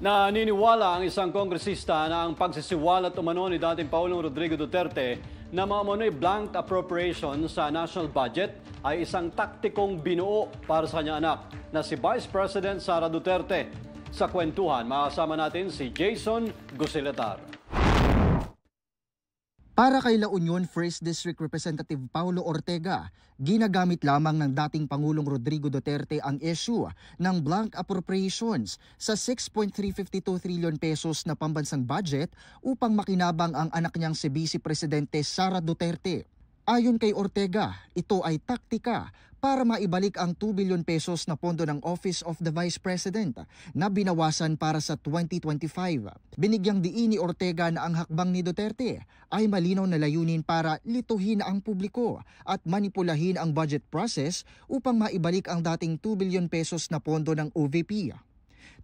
Naniniwala ang isang kongresista na ang pagsisiwalat umano ni dating Pangulong Rodrigo Duterte na maamoy blank appropriation sa national budget ay isang taktikong binuo para sa kanyang anak na si Vice President Sara Duterte. Sa kwentuhan, makasama natin si Jason Gusiletar. Para kay La Union 1st District Representative Paulo Ortega, ginagamit lamang ng dating Pangulong Rodrigo Duterte ang issue ng blank appropriations sa 6.352 trillion pesos na pambansang budget upang makinabang ang anak niyang si Vice Presidente Sara Duterte. Ayon kay Ortega, ito ay taktika para maibalik ang 2 billion pesos na pondo ng Office of the Vice President na binawasan para sa 2025. Binigyang diin ni Ortega na ang hakbang ni Duterte ay malinaw na layunin para lituhin ang publiko at manipulahin ang budget process upang maibalik ang dating 2 billion pesos na pondo ng OVP.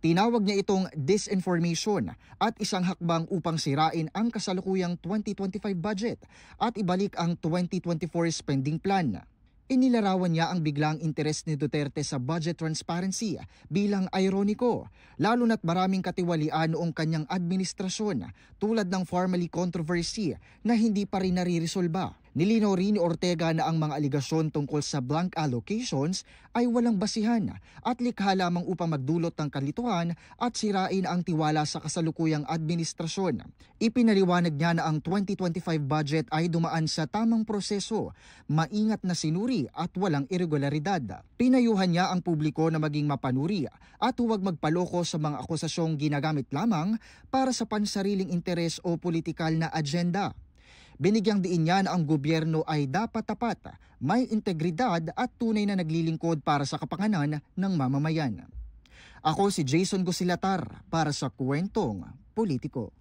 Tinawag niya itong disinformation at isang hakbang upang sirain ang kasalukuyang 2025 budget at ibalik ang 2024 spending plan. Inilarawan niya ang biglang interes ni Duterte sa budget transparency bilang ironiko, lalo na't maraming katiwalian noong kanyang administrasyon tulad ng Pharmaly controversy na hindi pa rin nariresolba. Nilinaw rin ni Ortega na ang mga aligasyon tungkol sa blank allocations ay walang basihan at likha lamang upang magdulot ng kalituhan at sirain ang tiwala sa kasalukuyang administrasyon. Ipinaliwanag niya na ang 2025 budget ay dumaan sa tamang proseso, maingat na sinuri at walang irregularidad. Pinayuhan niya ang publiko na maging mapanuri at huwag magpaloko sa mga akusasyong ginagamit lamang para sa pansariling interes o politikal na agenda. Binigyang diin niya na ang gobyerno ay dapat tapat, may integridad at tunay na naglilingkod para sa kapakanan ng mamamayan. Ako si Jason Gusiletar para sa Kwentong Politiko.